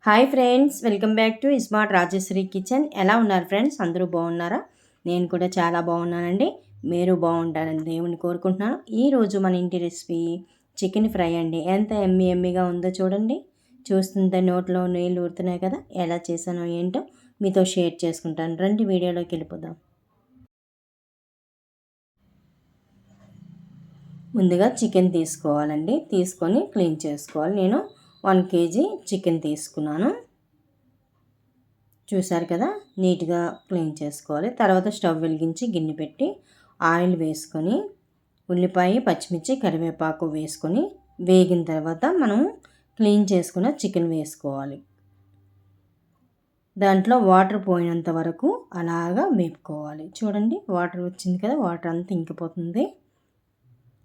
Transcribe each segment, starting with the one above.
Hi friends, welcome back to smart Rajeshwari kitchen. ఎలా ఉన్నారు friends? అందరూ బాగున్నారా? నేను కూడా చాలా బాగున్నానండి. మీరు బాగుంటారని దేవుని కోరుకుంటున్నాను. ఈరోజు మన ఇంటి రెసిపీ చికెన్ ఫ్రై అండి. ఎంత ఎమ్మిగా ఉందో చూడండి. చూస్తుంటే నోట్లో నీళ్ళు ఊరుతున్నాయి కదా. ఎలా చేశానో ఏంటో మీతో షేర్ చేసుకుంటాను. రండి వీడియోలోకి వెళ్ళిపోదాం. ముందుగా చికెన్ తీసుకోవాలండి. తీసుకొని క్లీన్ చేసుకోవాలి. నేను 1 కేజీ చికెన్ తీసుకున్నాను. చూసారు కదా, నీట్గా క్లీన్ చేసుకోవాలి. తర్వాత స్టవ్ వెలిగించి గిన్నె పెట్టి ఆయిల్ వేసుకొని ఉల్లిపాయ, పచ్చిమిర్చి, కరివేపాకు వేసుకొని వేగిన తర్వాత మనం క్లీన్ చేసుకున్న చికెన్ వేసుకోవాలి. దాంట్లో వాటర్ పోయినంత వరకు అలాగా వేపుకోవాలి. చూడండి, వాటర్ వచ్చింది కదా, వాటర్ అంతా ఇంకిపోతుంది.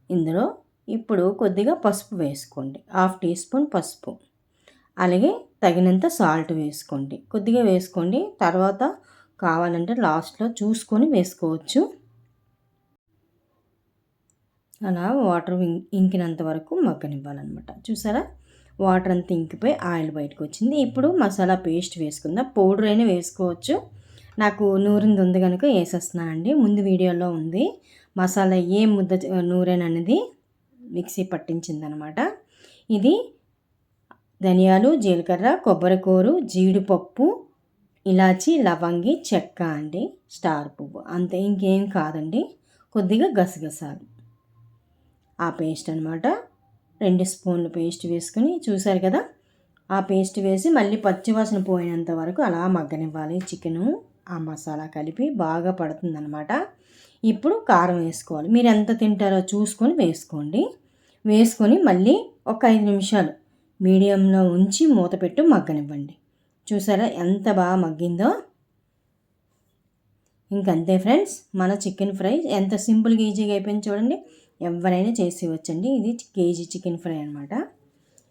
ఇందులో ఇప్పుడు కొద్దిగా పసుపు వేసుకోండి. 1/2 టీ స్పూన్ పసుపు, అలాగే తగినంత సాల్ట్ వేసుకోండి. కొద్దిగా వేసుకోండి, తర్వాత కావాలంటే లాస్ట్లో చూసుకొని వేసుకోవచ్చు. అలా వాటర్ ఇంకినంత వరకు మగ్గనివ్వాలన్నమాట. చూసారా, వాటర్ అంతా ఇంకిపోయి ఆయిల్ బయటకు వచ్చింది. ఇప్పుడు మసాలా పేస్ట్ వేసుకుందాం. పౌడర్ అయినా వేసుకోవచ్చు. నాకు నూరింది ఉంది కనుక వేసేస్తున్నానండి. ముందు వీడియోలో ఉంది మసాలా ఏ ముద్ద నూరేననేది మిక్సీ పట్టించిందనమాట. ఇది ధనియాలు, జీలకర్ర, కొబ్బరికూరు, జీడిపప్పు, ఇలాచి, లవంగి, చెక్క అండి, స్టార్ పువ్వు, అంతే, ఇంకేం కాదండి. కొద్దిగా గసగసాలు, ఆ పేస్ట్ అనమాట. 2 స్పూన్లు పేస్ట్ వేసుకుని చూసారు కదా, ఆ పేస్ట్ వేసి మళ్ళీ పచ్చివాసన పోయినంత వరకు అలా మగ్గనివ్వాలి. చికెను ఆ మసాలా కలిపి బాగా పడుతుందన్నమాట. ఇప్పుడు కారం వేసుకోవాలి. మీరు ఎంత తింటారో చూసుకొని వేసుకోండి. వేసుకొని మళ్ళీ ఒక 5 నిమిషాలు మీడియంలో ఉంచి మూత పెట్టి మగ్గనివ్వండి. చూసారా ఎంత బాగా మగ్గిందో. ఇంకంతే ఫ్రెండ్స్, మన చికెన్ ఫ్రై ఎంత సింపుల్గా ఈజీగా అయిపోయింది చూడండి. ఎవరైనా చేసి వచ్చండి. ఇది కేజీ చికెన్ ఫ్రై అనమాట.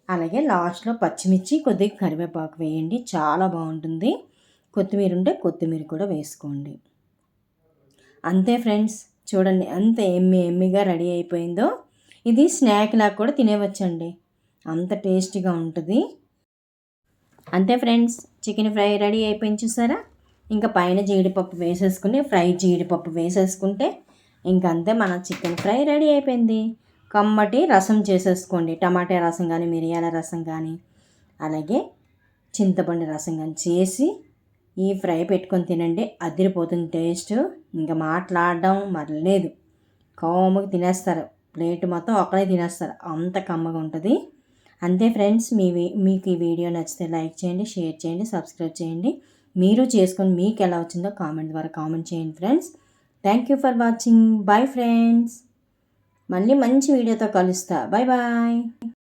అలాగే లాస్ట్లో పచ్చిమిర్చి, కొద్దిగా కరివేపాకు వేయండి, చాలా బాగుంటుంది. కొత్తిమీర ఉంటే కొత్తిమీర కూడా వేసుకోండి. అంతే ఫ్రెండ్స్, చూడండి ఎంత ఎమ్మిగా రెడీ అయిపోయిందో. ఇది స్నాక్ లాగా కూడా తినేవచ్చండి, అంత టేస్టీగా ఉంటుంది. అంతే ఫ్రెండ్స్, చికెన్ ఫ్రై రెడీ అయిపోయింది. చూసారా, ఇంకా పైన జీడిపప్పు వేసేసుకుని ఫ్రై జీడిపప్పు వేసేసుకుంటే ఇంకంతే, మన చికెన్ ఫ్రై రెడీ అయిపోయింది. కమ్మటి రసం చేసేసుకోండి. టమాటా రసం కానీ, మిరియాల రసం కానీ, అలాగే చింతపండు రసం కానీ చేసి ఈ ఫ్రై పెట్టుకొని తినండి. అదిరిపోతుంది టేస్ట్. ఇంకా మాట్లాడడం మరలేదు. కాముగా తినేస్తారు. ప్లేట్ మొత్తం ఒకడే తినేస్తారు, అంత కమ్మగా ఉంటుంది. అంతే ఫ్రెండ్స్, మీకు ఈ వీడియో నచ్చితే లైక్ చేయండి, షేర్ చేయండి, సబ్స్క్రైబ్ చేయండి. మీరు చేసుకొని మీకు ఎలా వచ్చిందో కామెంట్ ద్వారా కామెంట్ చేయండి friends. Thank you for watching. Bye friends, మళ్ళీ మంచి వీడియోతో కలుస్తా. Bye bye.